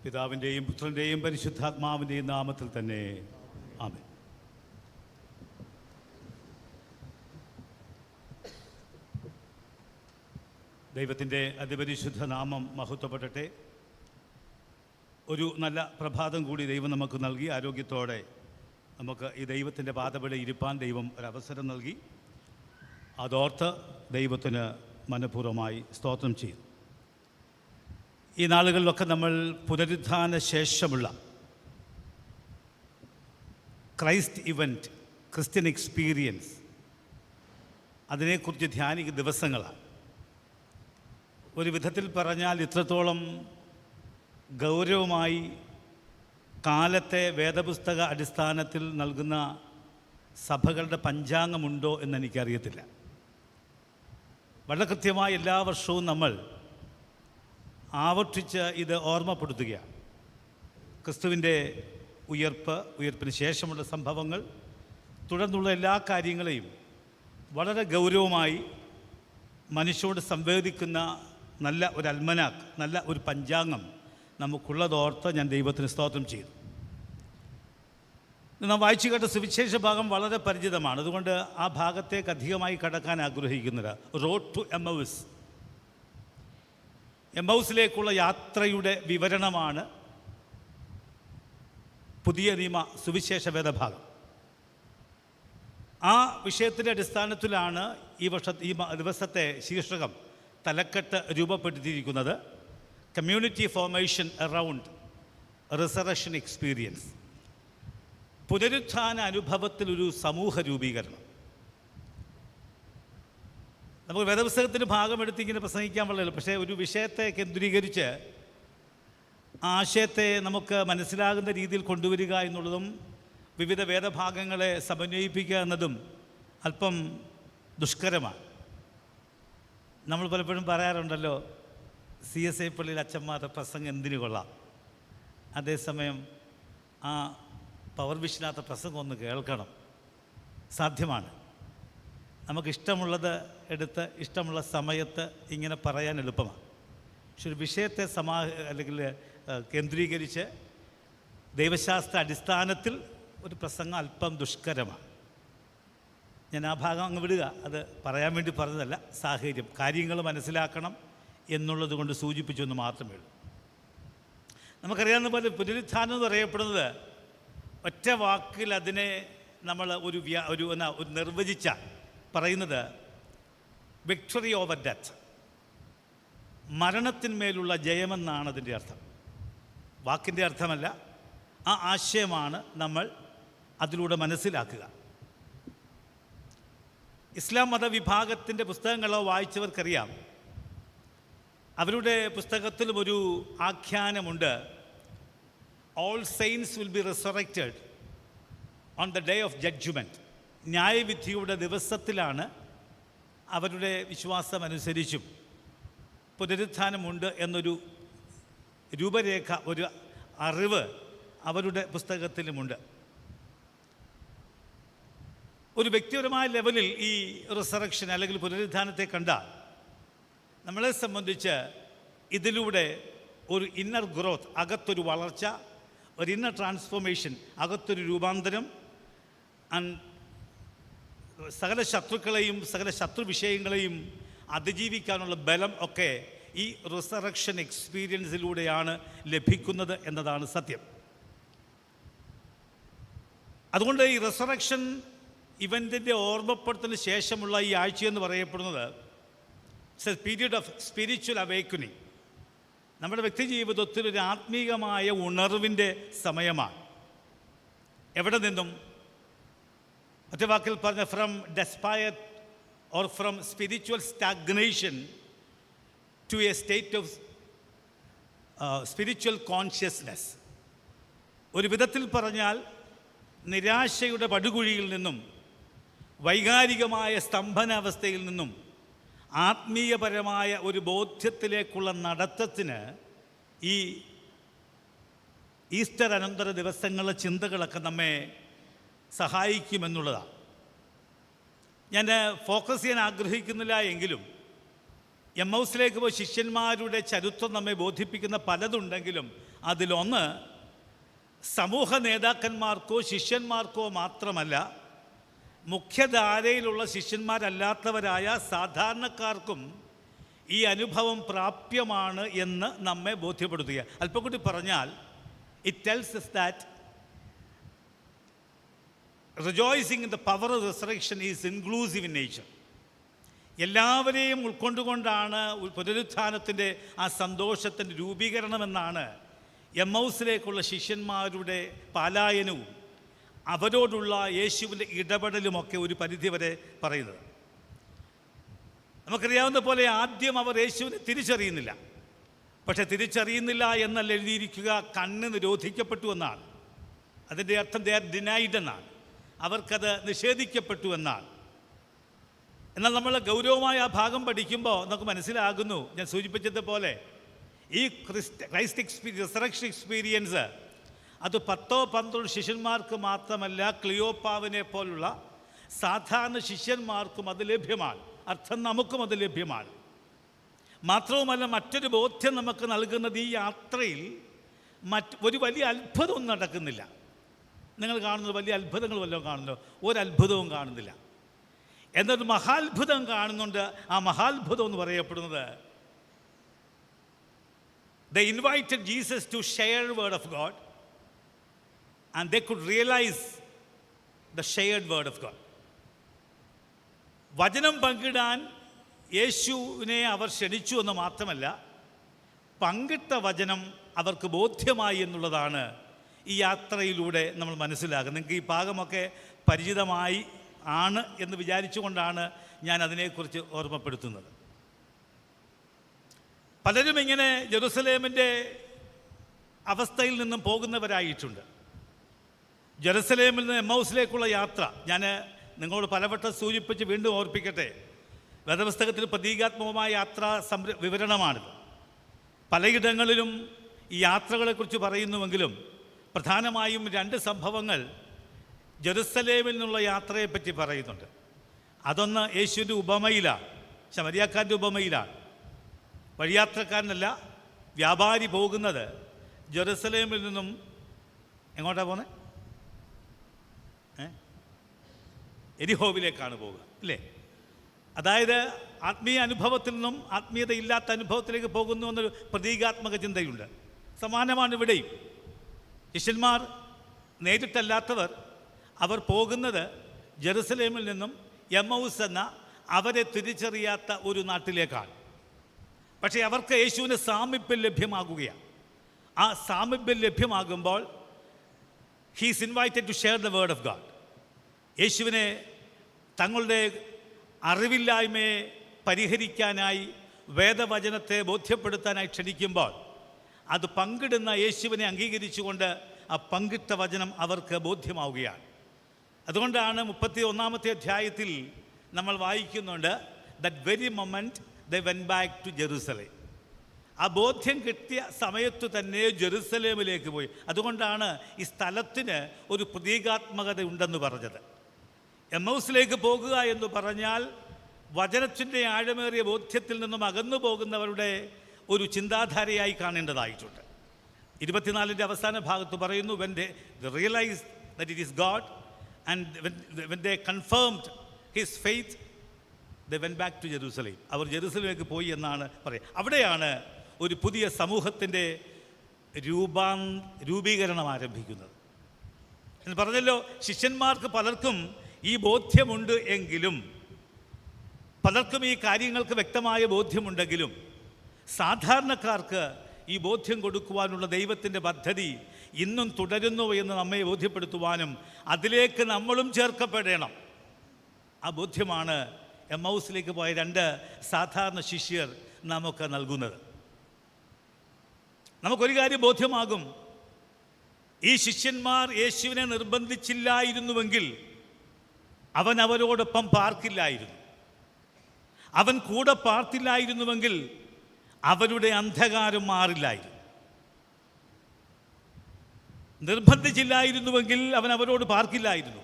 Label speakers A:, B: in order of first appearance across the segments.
A: പിതാവിൻ്റെയും പുത്രൻ്റെയും പരിശുദ്ധാത്മാവിൻ്റെയും നാമത്തിൽ തന്നെ ആമേൻ. ദൈവത്തിൻ്റെ അതിപരിശുദ്ധ നാമം മഹത്വപ്പെടട്ടെ. ഒരു നല്ല പ്രഭാതം കൂടി ദൈവം നമുക്ക് നൽകി. ആരോഗ്യത്തോടെ നമുക്ക് ഈ ദൈവത്തിൻ്റെ പാദപടി ഇരുപ്പാൻ ദൈവം ഒരവസരം നൽകി. അതോർത്ത് ദൈവത്തിന് മനഃപൂർവ്വമായി സ്തോത്രം ചെയ്തു. ഈ നാളുകളിലൊക്കെ നമ്മൾ പുനരുത്ഥാന ശേഷമുള്ള ക്രൈസ്റ്റ് ഇവൻറ്റ്, ക്രിസ്ത്യൻ എക്സ്പീരിയൻസ്, അതിനെക്കുറിച്ച് ധ്യാനിക്കുന്ന ദിവസങ്ങളാണ്. ഒരു വിധത്തിൽ പറഞ്ഞാൽ ഇത്രത്തോളം ഗൗരവമായി കാലത്തെ വേദപുസ്തക അടിസ്ഥാനത്തിൽ നൽകുന്ന സഭകളുടെ പഞ്ചാംഗമുണ്ടോ എന്നെനിക്കറിയത്തില്ല. വളരെ കൃത്യമായി എല്ലാ വർഷവും നമ്മൾ ആവർത്തിച്ച് ഇത് ഓർമ്മപ്പെടുത്തുകയാണ്. ക്രിസ്തുവിൻ്റെ ഉയർപ്പിന് ശേഷമുള്ള സംഭവങ്ങൾ, തുടർന്നുള്ള എല്ലാ കാര്യങ്ങളെയും വളരെ ഗൗരവമായി മനുഷ്യരോട് സംവേദിക്കുന്ന നല്ല ഒരു അൽമനാക്ക്, നല്ല ഒരു പഞ്ചാംഗം നമുക്കുള്ളതോർത്ത് ഞാൻ ദൈവത്തിന് സ്തോത്രം ചെയ്തു. നാം വായിച്ചു കേട്ട സുവിശേഷ ഭാഗം വളരെ പരിചിതമാണ്. അതുകൊണ്ട് ആ ഭാഗത്തേക്ക് അധികമായി കടക്കാൻ ആഗ്രഹിക്കുന്നത് റോഡ് ടു എമ്മൗസ്, എമ്മൗസിലേക്കുള്ള യാത്രയുടെ വിവരണമാണ് പുതിയ നിയമ സുവിശേഷ വേദഭാഗം. ആ വിഷയത്തിൻ്റെ അടിസ്ഥാനത്തിലാണ് ഈ ദിവസത്തെ ശീർഷകം തലക്കെട്ട് രൂപപ്പെടുത്തിയിരിക്കുന്നത്. Community formation around resurrection experience, പുനരുത്ഥാന അനുഭവത്തിലൊരു സമൂഹ രൂപീകരണം. നമുക്ക് വേദപുസ്തകത്തിൻ്റെ ഭാഗമെടുത്ത് ഇങ്ങനെ പ്രസംഗിക്കാൻ വളരെ, പക്ഷേ ഒരു വിഷയത്തെ കേന്ദ്രീകരിച്ച് ആശയത്തെ നമുക്ക് മനസ്സിലാകുന്ന രീതിയിൽ കൊണ്ടുവരിക എന്നുള്ളതും വിവിധ വേദഭാഗങ്ങളെ സമന്വയിപ്പിക്കുക എന്നതും അല്പം ദുഷ്കരമാണ്. നമ്മൾ പലപ്പോഴും പറയാറുണ്ടല്ലോ, CSI പള്ളിയിൽ അച്ഛന്മാരുടെ പ്രസംഗം എന്തിനു കൊള്ളാം, അതേസമയം ആ പവർ വിഷനകത്ത പ്രസംഗം ഒന്ന് കേൾക്കണം. സാധ്യമാണ്. നമുക്കിഷ്ടമുള്ളത് എടുത്ത് ഇഷ്ടമുള്ള സമയത്ത് ഇങ്ങനെ പറയാൻ എളുപ്പമാണ്. പക്ഷെ ഒരു വിഷയത്തെ അല്ലെങ്കിൽ കേന്ദ്രീകരിച്ച് ദൈവശാസ്ത്ര അടിസ്ഥാനത്തിൽ ഒരു പ്രസംഗം അല്പം ദുഷ്കരമാണ്. ഞാൻ ആ ഭാഗം അങ്ങ് വിടുക. അത് പറയാൻ വേണ്ടി പറഞ്ഞതല്ല, സാഹചര്യം, കാര്യങ്ങൾ മനസ്സിലാക്കണം എന്നുള്ളത് കൊണ്ട് സൂചിപ്പിച്ചു എന്ന് മാത്രമേ ഉള്ളൂ. നമുക്കറിയാവുന്ന പോലെ പുനരുത്ഥാനം എന്ന് പറയപ്പെടുന്നത് ഒറ്റ വാക്കിൽ അതിനെ നമ്മൾ ഒരു നിർവചിച്ച പറയുന്നത് വിക്ടറി ഓവർ ഡെത്ത്, മരണത്തിന്മേലുള്ള ജയമെന്നാണ് അതിൻ്റെ അർത്ഥം. വാക്കിൻ്റെ അർത്ഥമല്ല, ആ ആശയമാണ് നമ്മൾ അതിലൂടെ മനസ്സിലാക്കുക. ഇസ്ലാം മതവിഭാഗത്തിൻ്റെ പുസ്തകങ്ങളോ വായിച്ചവർക്കറിയാം, അവരുടെ പുസ്തകത്തിലും ഒരു ആഖ്യാനമുണ്ട്. All saints will be resurrected on the day of judgement. ന്യായവിധിയുടെ ദിവസത്തിലാണ് അവരുടെ വിശ്വാസമനുസരിച്ചും പുനരുത്ഥാനമുണ്ട് എന്നൊരു രൂപരേഖ, ഒരു അറിവ് അവരുടെ പുസ്തകത്തിലുമുണ്ട്. ഒരു വ്യക്തിപരമായ ലെവലിൽ ഈ റിസറക്ഷൻ അല്ലെങ്കിൽ പുനരുത്ഥാനത്തെ കണ്ടാൽ നമ്മളെ സംബന്ധിച്ച് ഇതിലൂടെ ഒരു ഇന്നർ ഗ്രോത്ത്, അകത്തൊരു വളർച്ച, ഒരു ഇന്നർ ട്രാൻസ്ഫോർമേഷൻ, അകത്തൊരു രൂപാന്തരം, സകല ശത്രുക്കളെയും സകല ശത്രു വിഷയങ്ങളെയും അതിജീവിക്കാനുള്ള ബലം ഒക്കെ ഈ റിസറക്ഷൻ എക്സ്പീരിയൻസിലൂടെയാണ് ലഭിക്കുന്നത് എന്നതാണ് സത്യം. അതുകൊണ്ട് ഈ റിസറക്ഷൻ ഇവൻറ്റിൻ്റെ ഓർമ്മപ്പെടുത്തലിന് ശേഷമുള്ള ഈ ആഴ്ചയെന്ന് പറയപ്പെടുന്നത് it's A period of spiritual awakening. നമ്മുടെ വ്യക്തി ജീവിതത്തിൽ ഒരു ആത്മീകമായ ഉണർവിൻ്റെ സമയമാണ്. എവിടെ നിന്നും, മറ്റേ വാക്കിൽ പറഞ്ഞ from despair or from spiritual stagnation to a state of spiritual consciousness. ഒരു വിധത്തിൽ പറഞ്ഞാൽ നിരാശയുടെ പടുകുഴിയിൽ നിന്നും വൈകാരികമായ സ്തംഭനാവസ്ഥയിൽ നിന്നും ആത്മീയപരമായ ഒരു ബോധ്യത്തിലേക്കുള്ള നടത്തത്തിന് ഈ ഈസ്റ്റർ അനന്തര ദിവസങ്ങളിലെ ചിന്തകളൊക്കെ നമ്മെ സഹായിക്കുമെന്നുള്ളതാണ്. ഞാൻ ഫോക്കസ് ചെയ്യാൻ ആഗ്രഹിക്കുന്നില്ല എങ്കിലും എമ്മൗസിലേക്ക് പോയി ശിഷ്യന്മാരുടെ ചരിത്രം നമ്മെ ബോധിപ്പിക്കുന്ന പലതുണ്ടെങ്കിലും അതിലൊന്ന് സമൂഹ നേതാക്കന്മാർക്കോ ശിഷ്യന്മാർക്കോ മാത്രമല്ല, മുഖ്യധാരയിലുള്ള ശിഷ്യന്മാരല്ലാത്തവരായ സാധാരണക്കാർക്കും ഈ അനുഭവം പ്രാപ്യമാണ് എന്ന് നമ്മെ ബോധ്യപ്പെടുത്തുക. അല്പം കൂടി പറഞ്ഞാൽ, it tells us that rejoicing in the power of resurrection is inclusive in nature. എല്ലാവരെയും ഉൾക്കൊണ്ടുകൊണ്ടാണ് പുനരുത്ഥാനത്തിൻ്റെ ആ സന്തോഷത്തിൻ്റെ രൂപീകരണമെന്നാണ് എമ്മൗസിലേക്കുള്ള ശിഷ്യന്മാരുടെ പലായനവും അവരോടുള്ള യേശുവിൻ്റെ ഇടപെടലുമൊക്കെ ഒരു പരിധിവരെ പറയുന്നത്. നമുക്കറിയാവുന്ന പോലെ ആദ്യം അവർ യേശുവിനെ തിരിച്ചറിയുന്നില്ല. പക്ഷെ തിരിച്ചറിയുന്നില്ല എന്നല്ല എഴുതിയിരിക്കുക, കണ്ണ് നിരോധിക്കപ്പെട്ടു എന്നാണ്. അതിൻ്റെ അർത്ഥം ദേ ആർ ഡിനൈഡ് എന്നാണ്, അവർക്കത് നിഷേധിക്കപ്പെട്ടു എന്നാണ്. എന്നാൽ നമ്മൾ ഗൗരവമായ ആ ഭാഗം പഠിക്കുമ്പോൾ നമുക്ക് മനസ്സിലാകുന്നു, ഞാൻ സൂചിപ്പിച്ചതുപോലെ ഈ ക്രൈസ്റ്റ് റിസറക്ഷൻ എക്സ്പീരിയൻസ് അത് 10-12 ശിഷ്യന്മാർക്ക് മാത്രമല്ല, ക്ലിയോപ്പാവിനെ പോലുള്ള സാധാരണ ശിഷ്യന്മാർക്കും അത് ലഭ്യമാണ്. അർത്ഥം നമുക്കും അത് ലഭ്യമാണ്. മാത്രവുമല്ല, മറ്റൊരു ബോധ്യം നമുക്ക് നൽകുന്നത് ഈ യാത്രയിൽ ഒരു വലിയ അത്ഭുതമൊന്നും നടക്കുന്നില്ല. നിങ്ങൾ കാണുന്നത് വലിയ അത്ഭുതങ്ങൾ വല്ലതും കാണുന്നോ? ഒരത്ഭുതവും കാണുന്നില്ല. എന്നൊരു മഹാത്ഭുതം കാണുന്നുണ്ട്. ആ മഹാത്ഭുതം എന്ന് പറയപ്പെടുന്നത്, they invited Jesus to share word of God and they could realize the shared word of God. വചനം പങ്കിടാൻ യേശുവിനെ അവർ ക്ഷണിച്ചു എന്ന് മാത്രമല്ല, പങ്കിട്ട വചനം അവർക്ക് ബോധ്യമായി എന്നുള്ളതാണ് ഈ യാത്രയിലൂടെ നമ്മൾ മനസ്സിലാക്കുന്നത്. നിങ്ങൾക്ക് ഈ ഭാഗമൊക്കെ പരിചിതമായി ആണ് എന്ന് വിചാരിച്ചുകൊണ്ടാണ് ഞാൻ അതിനെക്കുറിച്ച് ഓർമ്മപ്പെടുത്തുന്നത്. പലരും ഇങ്ങനെ ജെറുസലേമിൻ്റെ അവസ്ഥയിൽ നിന്നും പോകുന്നവരായിട്ടുണ്ട്. ജെറുസലേമിൽ നിന്ന് എമ്മൗസിലേക്കുള്ള യാത്ര ഞാൻ നിങ്ങളോട് പലവട്ടം സൂചിപ്പിച്ച് വീണ്ടും ഓർപ്പിക്കട്ടെ. വേദപുസ്തകത്തിൽ പ്രതീകാത്മകമായ യാത്രാ വിവരണമാണിത്. പലയിടങ്ങളിലും ഈ യാത്രകളെക്കുറിച്ച് പറയുന്നുവെങ്കിലും പ്രധാനമായും 2 സംഭവങ്ങൾ ജെറുസലേമിൽ നിന്നുള്ള യാത്രയെപ്പറ്റി പറയുന്നുണ്ട്. അതൊന്ന് യേശുവിൻ്റെ ഉപമയിലാണ്, ശമരിയാക്കാരൻ്റെ ഉപമയിലാണ്. വഴിയാത്രക്കാരനല്ല, വ്യാപാരി പോകുന്നത് ജെറുസലേമിൽ നിന്നും എങ്ങോട്ടാണ് പോകുന്നത്? എരിഹോവിലേക്കാണ് പോകുക, അല്ലേ? അതായത് ആത്മീയ അനുഭവത്തിൽ നിന്നും ആത്മീയതയില്ലാത്ത അനുഭവത്തിലേക്ക് പോകുന്നു എന്നൊരു പ്രതീകാത്മക ചിന്തയുണ്ട്. സമാനമാണ് ഇവിടെയും. ശിഷ്യന്മാർ നേരിട്ടല്ലാത്തവർ, അവർ പോകുന്നത് ജെറുസലേമിൽ നിന്നും എമ്മൗസ് എന്ന അവരെ തിരിച്ചറിയാത്ത ഒരു നാട്ടിലേക്കാണ്. പക്ഷേ അവർക്ക് യേശുവിന് സാമീപ്യം ലഭ്യമാകുകയാണ്. ആ സാമീപ്യം ലഭ്യമാകുമ്പോൾ he's invited to share the word of God. യേശുവിനെ തങ്ങളുടെ അറിവില്ലായ്മയെ പരിഹരിക്കാനായി, വേദവചനത്തെ ബോധ്യപ്പെടുത്താനായി ക്ഷണിക്കുമ്പോൾ അത് പങ്കിടുന്ന യേശുവിനെ അംഗീകരിച്ചുകൊണ്ട് ആ പങ്കിട്ട വചനം അവർക്ക് ബോധ്യമാവുകയാണ്. അതുകൊണ്ടാണ് 31-ാമത്തെ അധ്യായത്തിൽ നമ്മൾ വായിക്കുന്നുണ്ട്, that very moment they went back to Jerusalem. ആ ബോധ്യം കിട്ടിയ സമയത്തു തന്നെ ജെറുസലേമിലേക്ക് പോയി. അതുകൊണ്ടാണ് ഈ സ്ഥലത്തിന് ഒരു പ്രതീകാത്മകത ഉണ്ടെന്ന് പറഞ്ഞത്. എമ്മൗസിലേക്ക് പോകുക എന്ന് പറഞ്ഞാൽ വചനത്തിൻ്റെ ആഴമേറിയ ബോധ്യത്തിൽ നിന്നും അകന്നു പോകുന്നവരുടെ ഒരു ചിന്താധാരയായി കാണേണ്ടതായിട്ടുണ്ട്. 24-ന്റെ അവസാന ഭാഗത്ത് പറയുന്നു, when they realized that it is God and when they confirmed his faith, they went back to Jerusalem. അവർ ജെറുസലേമിലേക്ക് പോയി എന്നാണ് പറയുക. അവിടെയാണ് ഒരു പുതിയ സമൂഹത്തിൻ്റെ രൂപീകരണം ആരംഭിക്കുന്നത്. എന്ന് പറഞ്ഞല്ലോ, ശിഷ്യന്മാർക്ക് പലർക്കും ഈ ബോധ്യമുണ്ട് എങ്കിലും, പലർക്കും ഈ കാര്യങ്ങൾക്ക് വ്യക്തമായ ബോധ്യമുണ്ടെങ്കിലും, സാധാരണക്കാർക്ക് ഈ ബോധ്യം കൊടുക്കുവാനുള്ള ദൈവത്തിൻ്റെ പദ്ധതി ഇന്നും തുടരുന്നു എന്ന് നമ്മെ ബോധ്യപ്പെടുത്തുവാനും അതിലേക്ക് നമ്മളും ചേർക്കപ്പെടണം. ആ ബോധ്യമാണ് എമ്മൗസിലേക്ക് പോയ 2 സാധാരണ ശിഷ്യർ നമുക്ക് നൽകുന്നത്. നമുക്കൊരു കാര്യം ബോധ്യമാകും, ഈ ശിഷ്യന്മാർ യേശുവിനെ നിർബന്ധിച്ചില്ലായിരുന്നുവെങ്കിൽ അവൻ അവരോടൊപ്പം പാർക്കില്ലായിരുന്നു. അവൻ കൂടെ പാർത്തില്ലായിരുന്നുവെങ്കിൽ അവരുടെ അന്ധകാരം മാറില്ലായിരുന്നു. നിർബന്ധിച്ചില്ലായിരുന്നുവെങ്കിൽ അവൻ അവരോട് പാർക്കില്ലായിരുന്നു.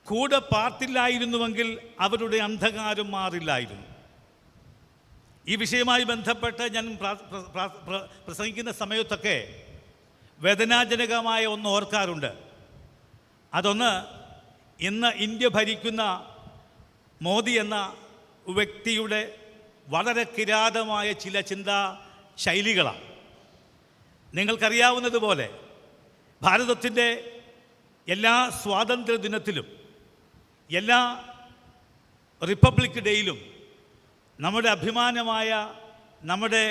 A: കൂടെ പാർത്തില്ലായിരുന്നുവെങ്കിൽ അവരുടെ അന്ധകാരം മാറില്ലായിരുന്നു. ഈ വിഷയവുമായി ബന്ധപ്പെട്ട് ഞാൻ പ്രസംഗിക്കുന്ന സമയത്തൊക്കെ വേദനാജനകമായ ഒന്ന് ഓർക്കാറുണ്ട്. അതൊന്ന്, ഇന്ന് ഇന്ത്യ ഭരിക്കുന്ന മോദി എന്ന വ്യക്തിയുടെ വളരെ കിരാതമായ ചില ചിന്താ ശൈലികളാണ്. നിങ്ങൾക്കറിയാവുന്നതുപോലെ ഭാരതത്തിൻ്റെ എല്ലാ സ്വാതന്ത്ര്യ ദിനത്തിലും എല്ലാ റിപ്പബ്ലിക് ഡേയിലും നമ്മുടെ അഭിമാനമായ നമ്മുടെ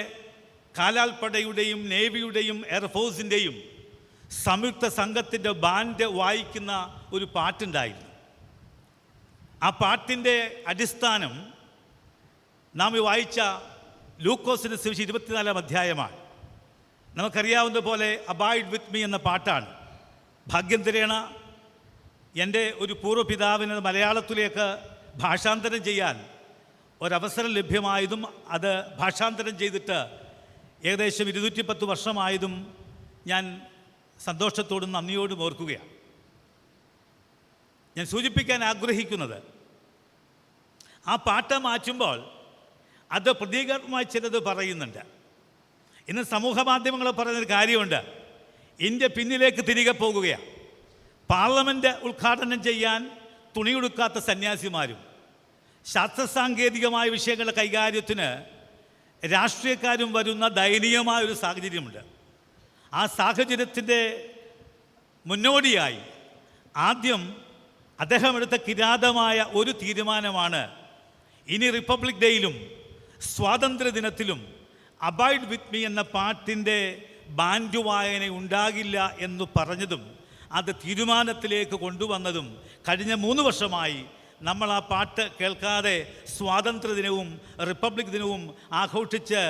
A: കാലാൾപ്പടയുടെയും നേവിയുടെയും എയർഫോഴ്സിൻ്റെയും സംയുക്ത സംഘത്തിൻ്റെ ബാൻഡ് വായിക്കുന്ന ഒരു പാട്ടുണ്ടായിരുന്നു. ആ പാട്ടിൻ്റെ അടിസ്ഥാനം നാം വായിച്ച ലൂക്കോസിൻ്റെ സുവിശേഷം 24-ാം അധ്യായമാണ്. നമുക്കറിയാവുന്ന പോലെ അബൈഡ് വിത്ത് മീ എന്ന പാട്ടാണ്. ഭാഗ്യന്തരേണ എൻ്റെ ഒരു പൂർവ്വപിതാവിന് മലയാളത്തിലേക്ക് ഭാഷാന്തരം ചെയ്യാൻ ഒരവസരം ലഭ്യമായതും അത് ഭാഷാന്തരം ചെയ്തിട്ട് ഏകദേശം 210 വർഷമായതും ഞാൻ സന്തോഷത്തോടും നന്ദിയോടും ഓർക്കുകയാണ്. ഞാൻ സൂചിപ്പിക്കാൻ ആഗ്രഹിക്കുന്നത്, ആ പാട്ട് മാറ്റുമ്പോൾ അത് പ്രതീകാത്മകമായി ചിലത് പറയുന്നുണ്ട്. ഇന്ന് സമൂഹ മാധ്യമങ്ങൾ പറയുന്നൊരു കാര്യമുണ്ട്, ഇന്ത്യ പിന്നിലേക്ക് തിരികെ പോകുകയാണ്. പാർലമെൻറ്റ് ഉദ്ഘാടനം ചെയ്യാൻ തുണിയെടുക്കാത്ത സന്യാസിമാരും ശാസ്ത്ര സാങ്കേതികമായ വിഷയങ്ങളുടെ കൈകാര്യത്തിന് രാഷ്ട്രീയക്കാരും വരുന്ന ദയനീയമായൊരു സാഹചര്യമുണ്ട്. ആ സാഹചര്യത്തിൻ്റെ മുന്നോടിയായി ആദ്യം അദ്ദേഹം എടുത്ത കിരാതമായ ഒരു തീരുമാനമാണ്, ഇനി റിപ്പബ്ലിക് ഡേയിലും സ്വാതന്ത്ര്യദിനത്തിലും അബൈഡ് വിത്ത് മീ എന്ന പാട്ടിൻ്റെ ബാൻഡ് വായന ഉണ്ടാകില്ല എന്ന് പറഞ്ഞതും അത് തീരുമാനത്തിലേക്ക് കൊണ്ടുവന്നതും കഴിഞ്ഞ 3 വർഷമായി നമ്മൾ ആ പാട്ട് കേൾക്കാതെ സ്വാതന്ത്ര്യദിനവും റിപ്പബ്ലിക് ദിനവും ആഘോഷിച്ച്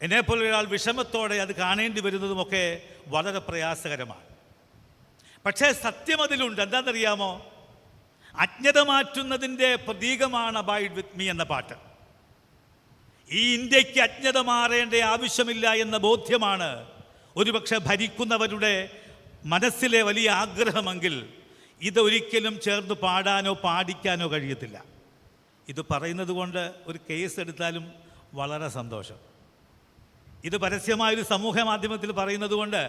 A: എന്നെപ്പോലെ ഒരാൾ വിഷമത്തോടെ അത് കാണേണ്ടി വരുന്നതുമൊക്കെ വളരെ പ്രയാസകരമാണ്. പക്ഷേ സത്യം അതിലുണ്ട്. എന്താണെന്നറിയാമോ? അജ്ഞത മാറ്റുന്നതിൻ്റെ പ്രതീകമാണ് അബൈഡ് വിത്ത് മീ എന്ന പാട്ട്. ഈ ഇന്ത്യക്ക് അജ്ഞത മാറേണ്ട ആവശ്യമില്ല എന്ന ബോധ്യമാണ് ഒരുപക്ഷെ ഭരിക്കുന്നവരുടെ മനസ്സിലെ വലിയ ആഗ്രഹമെങ്കിൽ ഇതൊരിക്കലും ചേർന്ന് പാടാനോ പാടിക്കാനോ കഴിയത്തില്ല. ഇത് പറയുന്നത് കൊണ്ട് ഒരു കേസ് എടുത്താലും വളരെ സന്തോഷം. ഇത് പരസ്യമായൊരു സമൂഹ മാധ്യമത്തിൽ പറയുന്നത് കൊണ്ട്,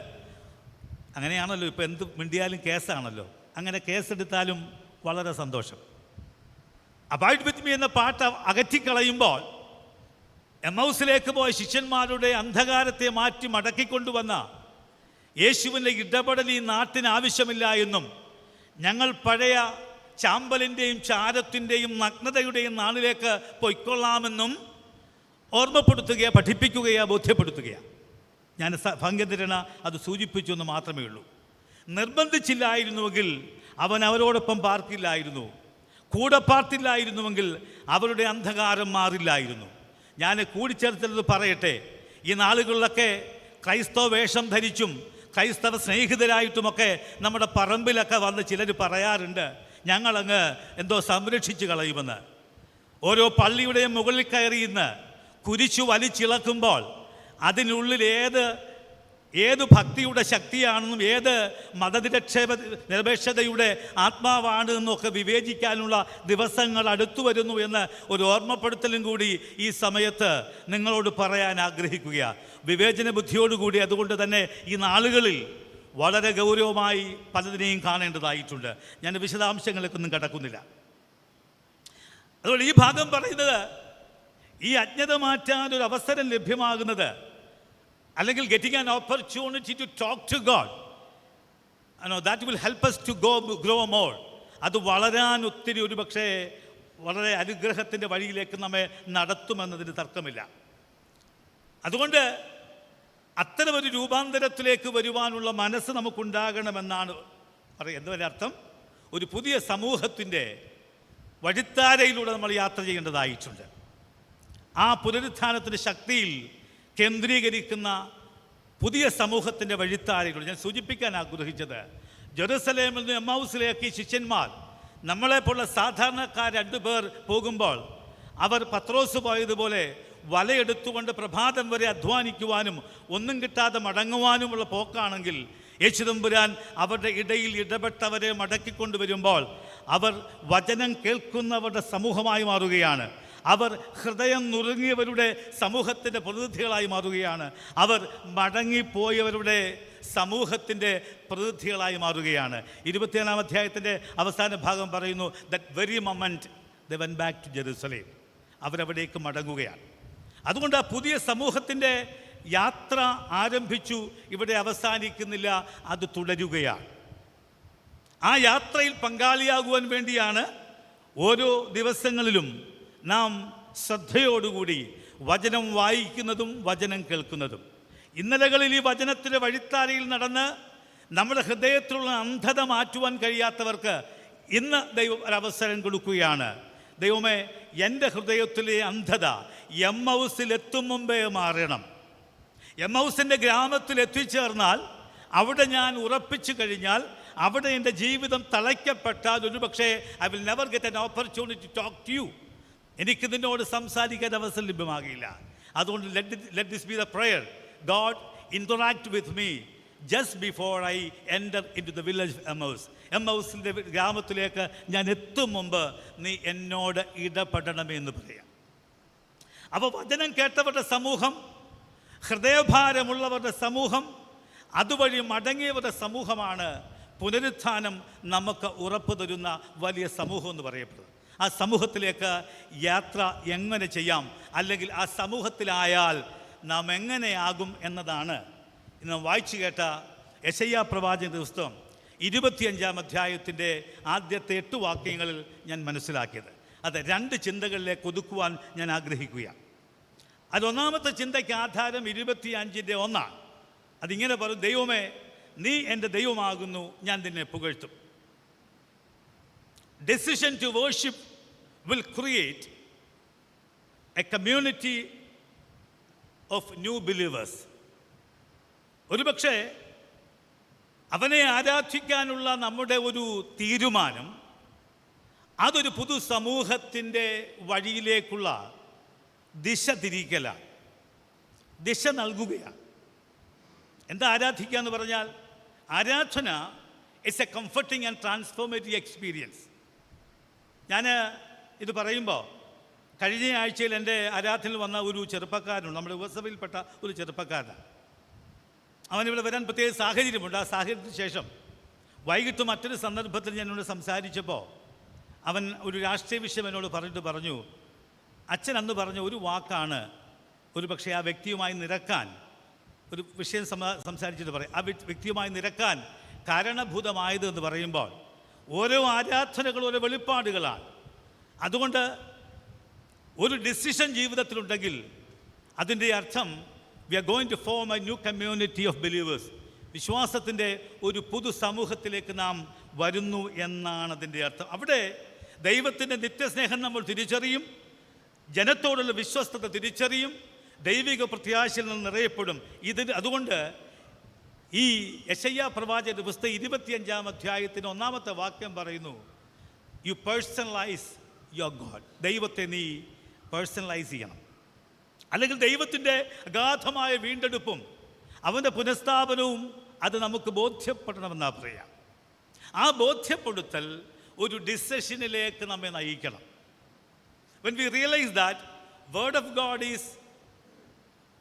A: അങ്ങനെയാണല്ലോ ഇപ്പോൾ എന്ത് മിണ്ടിയാലും കേസാണല്ലോ, അങ്ങനെ കേസെടുത്താലും വളരെ സന്തോഷം. അബൈഡ് വിത്ത് മീ എന്ന പാട്ട് അകറ്റിക്കളയുമ്പോൾ എമ്മൗസിലേക്ക് പോയ ശിഷ്യന്മാരുടെ അന്ധകാരത്തെ മാറ്റി മടക്കിക്കൊണ്ടുവന്ന യേശുവിൻ്റെ ഇടപെടൽ ഈ നാട്ടിന് ആവശ്യമില്ല എന്നും ഞങ്ങൾ പഴയ ചാമ്പലിൻ്റെയും ചാരത്തിൻ്റെയും നഗ്നതയുടെയും നാളിലേക്ക് പൊയ്ക്കൊള്ളാമെന്നും ഓർമ്മപ്പെടുത്തുകയോ പഠിപ്പിക്കുകയോ ബോധ്യപ്പെടുത്തുകയാണ്. ഞാൻ ഭംഗ്യന്തരണ അത് സൂചിപ്പിച്ചു എന്ന് മാത്രമേ ഉള്ളൂ. നിർബന്ധിച്ചില്ലായിരുന്നുവെങ്കിൽ അവൻ അവരോടൊപ്പം പാർക്കില്ലായിരുന്നു, കൂടെ പാർത്തില്ലായിരുന്നുവെങ്കിൽ അവരുടെ അന്ധകാരം മാറില്ലായിരുന്നു. ഞാൻ കൂടിച്ചേർത്തത് പറയട്ടെ, ഈ നാളുകളിലൊക്കെ ക്രൈസ്തവ വേഷം ധരിച്ചും ക്രൈസ്തവ സ്നേഹിതരായിട്ടുമൊക്കെ നമ്മുടെ പറമ്പിലൊക്കെ വന്ന് ചിലർ പറയാറുണ്ട്, ഞങ്ങളങ്ങ് എന്തോ സംരക്ഷിച്ച് കളയുമെന്ന്. ഓരോ പള്ളിയുടെയും മുകളിൽ കയറിയിരുന്ന് കുരിശു വലിച്ചിളക്കുമ്പോൾ അതിനുള്ളിൽ ഏത് ഭക്തിയുടെ ശക്തിയാണെന്നും ഏത് നിരപേക്ഷതയുടെ ആത്മാവാണ് എന്നൊക്കെ വിവേചിക്കാനുള്ള ദിവസങ്ങൾ അടുത്തു വരുന്നു എന്ന് ഒരു ഓർമ്മപ്പെടുത്തലും കൂടി ഈ സമയത്ത് നിങ്ങളോട് പറയാൻ ആഗ്രഹിക്കുകയാണ്. വിവേചന ബുദ്ധിയോടുകൂടി അതുകൊണ്ട് തന്നെ ഈ നാളുകളിൽ വളരെ ഗൗരവമായി പലതിനെയും കാണേണ്ടതായിട്ടുണ്ട്. ഞാൻ വിശദാംശങ്ങളിലേക്കൊന്നും കടക്കുന്നില്ല. അതുകൊണ്ട് ഈ ഭാഗം പറയുന്നത്, ഈ അജ്ഞത മാറ്റാൻ ഒരു അവസരം ലഭ്യമാകുന്നത്, അല്ലെങ്കിൽ getting an opportunity to talk to God, that will help us to grow more. അത് വളരാൻ ഒത്തിരി ഒരുപക്ഷെ വളരെ അനുഗ്രഹത്തിൻ്റെ വഴിയിലേക്ക് നമ്മെ നടത്തുമെന്നതിന് തർക്കമില്ല. അതുകൊണ്ട് അത്തരമൊരു രൂപാന്തരത്തിലേക്ക് വരുവാനുള്ള മനസ്സ് നമുക്കുണ്ടാകണമെന്നാണ് എന്തുവരെ അർത്ഥം. ഒരു പുതിയ സമൂഹത്തിൻ്റെ വഴിത്താരയിലൂടെ നമ്മൾ യാത്ര ചെയ്യേണ്ടതായിട്ടുണ്ട്. ആ പുനരുത്ഥാനത്തിൻ്റെ ശക്തിയിൽ കേന്ദ്രീകരിക്കുന്ന പുതിയ സമൂഹത്തിൻ്റെ വഴിത്താരയിലൂടെ ഞാൻ സൂചിപ്പിക്കാൻ ആഗ്രഹിച്ചത്, ജെറുസലേമിൽ നിന്ന് എമ്മൗസിലേക്ക് ശിഷ്യന്മാർ, നമ്മളെപ്പോലുള്ള സാധാരണക്കാർ 2 പേർ പോകുമ്പോൾ അവർ പത്രോസ് പോയതുപോലെ വലയെടുത്തുകൊണ്ട് പ്രഭാതം വരെ അധ്വാനിക്കുവാനും ഒന്നും കിട്ടാതെ മടങ്ങുവാനുമുള്ള പോക്കാണെങ്കിൽ, യേശുതമ്പുരാൻ അവരുടെ ഇടയിൽ ഇടപെട്ടവരെ മടക്കിക്കൊണ്ടുവരുമ്പോൾ അവർ വചനം കേൾക്കുന്നവരുടെ സമൂഹമായി മാറുകയാണ്. അവർ ഹൃദയം നുറുങ്ങിയവരുടെ സമൂഹത്തിൻ്റെ പ്രതിനിധികളായി മാറുകയാണ്. അവർ മടങ്ങിപ്പോയവരുടെ സമൂഹത്തിൻ്റെ പ്രതിനിധികളായി മാറുകയാണ്. 27-ാം അധ്യായത്തിൻ്റെ അവസാന ഭാഗം പറയുന്നു, that very moment they went back to Jerusalem. അവരവിടേക്ക് മടങ്ങുകയാണ്. അതുകൊണ്ട് ആ പുതിയ സമൂഹത്തിൻ്റെ യാത്ര ആരംഭിച്ചു. ഇവിടെ അവസാനിക്കുന്നില്ല, അത് തുടരുകയാണ്. ആ യാത്രയിൽ പങ്കാളിയാകുവാൻ വേണ്ടിയാണ് ഓരോ ദിവസങ്ങളിലും നാം ശ്രദ്ധയോടുകൂടി വചനം വായിക്കുന്നതും വചനം കേൾക്കുന്നതും. ഇന്നലകളിൽ ഈ വചനത്തിൻ്റെ വഴിത്താരയിൽ നടന്ന് നമ്മുടെ ഹൃദയത്തിലുള്ള അന്ധത മാറ്റുവാൻ കഴിയാത്തവർക്ക് ഇന്ന് ദൈവം ഒരവസരം കൊടുക്കുകയാണ്. ദൈവമേ, എൻ്റെ ഹൃദയത്തിലെ അന്ധത എമ്മൗസിൽ എത്തും മുമ്പേ മാറണം. എമ്മൗസിൻ്റെ ഗ്രാമത്തിൽ എത്തിച്ചേർന്നാൽ, അവിടെ ഞാൻ ഉറപ്പിച്ചു കഴിഞ്ഞാൽ, അവിടെ എൻ്റെ ജീവിതം തളയ്ക്കപ്പെട്ടാൽ ഒരുപക്ഷേ I will never get an opportunity to talk to you. എനിക്ക് നിന്നോട് സംസാരിക്കാൻ അവസരം ലഭ്യമാകില്ല. അതുകൊണ്ട് let this be the prayer. God interact with me just before I enter into the village Emmaus. എമ്മൗസിൻ്റെ ഗ്രാമത്തിലേക്ക് ഞാൻ എത്തും മുമ്പ് നീ എന്നോട് ഇടപെടണമെന്ന് പറയാം. അപ്പോൾ വചനം കേട്ടവരുടെ സമൂഹം, ഹൃദയഭാരമുള്ളവരുടെ സമൂഹം, അതുവഴി മടങ്ങിയവരുടെ സമൂഹമാണ് പുനരുത്ഥാനം നമുക്ക് ഉറപ്പ് തരുന്ന വലിയ സമൂഹം എന്ന് പറയപ്പെടുന്നത്. ആ സമൂഹത്തിലേക്ക് യാത്ര എങ്ങനെ ചെയ്യാം, അല്ലെങ്കിൽ ആ സമൂഹത്തിലായാൽ നാം എങ്ങനെയാകും എന്നതാണ് ഇന്ന് വായിച്ചു കേട്ട യെശയ്യാ പ്രവാചകന്റെ പുസ്തകം 25-ാം അധ്യായത്തിൻ്റെ ആദ്യത്തെ 8 വാക്യങ്ങളിൽ ഞാൻ മനസ്സിലാക്കിയത്. അത് 2 ചിന്തകളിലേക്ക് ഒതുക്കുവാൻ ഞാൻ ആഗ്രഹിക്കുകയാണ്. അതൊന്നാമത്തെ ചിന്തയ്ക്ക് ആധാരം 25-ന്റെ 1. അതിങ്ങനെ പറയും, ദൈവമേ, നീ എൻ്റെ ദൈവമാകുന്നു, ഞാൻ നിന്നെ പുകഴ്ത്തും. Decision to worship will create a community of new believers. ഒരുപക്ഷെ അവനെ ആരാധിക്കാനുള്ള നമ്മുടെ ഒരു തീരുമാനം അതൊരു പുതു സമൂഹത്തിൻ്റെ വഴിയിലേക്കുള്ള ദിശ തിരിക്കലാണ്, ദിശ നൽകുകയാണ്. എന്താ ആരാധിക്കുക എന്ന് പറഞ്ഞാൽ? ആരാധന it's A comforting and transformative experience. ഞാൻ ഇത് പറയുമ്പോൾ കഴിഞ്ഞ ആഴ്ചയിൽ എൻ്റെ ആരാധനയിൽ വന്ന ഒരു ചെറുപ്പക്കാരനുണ്ട്, നമ്മുടെ ഉപസഭയിൽപ്പെട്ട ഒരു ചെറുപ്പക്കാരനാണ്. അവനിവിടെ വരാൻ പ്രത്യേക സാഹചര്യമുണ്ട്. ആ സാഹചര്യത്തിന് ശേഷം വൈകിട്ട് മറ്റൊരു സന്ദർഭത്തിൽ ഞാൻ എന്നോട് സംസാരിച്ചപ്പോൾ അവൻ ഒരു രാഷ്ട്രീയ വിഷയം എന്നോട് പറഞ്ഞു, അച്ഛൻ അന്ന് പറഞ്ഞ ഒരു വാക്കാണ് ഒരു പക്ഷേ ആ വ്യക്തിയുമായി നിരക്കാൻ, ഒരു വിഷയം സംസാരിച്ചിട്ട് പറയും, ആ വ്യക്തിയുമായി നിരക്കാൻ കാരണഭൂതമായത് എന്ന് പറയുമ്പോൾ ഓരോ ആരാധനകളും ഓരോ വെളിപ്പാടുകളാണ്. അതുകൊണ്ട് ഒരു ഡിസിഷൻ ജീവിതത്തിലുണ്ടെങ്കിൽ അതിൻ്റെ അർത്ഥം we are going to form a new community of believers. വിശ്വാസത്തിൻ്റെ ഒരു പുതു സമൂഹത്തിലേക്ക് നാം വരുന്നു എന്നാണ് അതിൻ്റെ അർത്ഥം. അവിടെ ദൈവത്തിൻ്റെ നിത്യസ്നേഹം നമ്മൾ തിരിച്ചറിയും, ജനത്തോടുള്ള വിശ്വസ്തത തിരിച്ചറിയും, ദൈവിക പ്രത്യാശയിൽ നിന്ന് നിറയപ്പെടും. അതുകൊണ്ട് ഈ യെശയ്യാ പ്രവാചകന്റെ പുസ്തകം 25-ാം അധ്യായത്തിന് 1-ാമത്തെ വാക്യം പറയുന്നു, യു പേഴ്സണലൈസ് യുവർ ഗോഡ്. ദൈവത്തെ നീ പേഴ്സണലൈസ് ചെയ്യണം. അല്ലെങ്കിൽ ദൈവത്തിൻ്റെ അഗാധമായ വീണ്ടെടുപ്പും അവൻ്റെ പുനഃസ്ഥാപനവും അത് നമുക്ക് ബോധ്യപ്പെടണമെന്നാണ് പറയാം. ആ ബോധ്യപ്പെടുത്തൽ ഒരു ഡിസിഷനിലേക്ക് നമ്മെ നയിക്കണം. When we realize that word of God is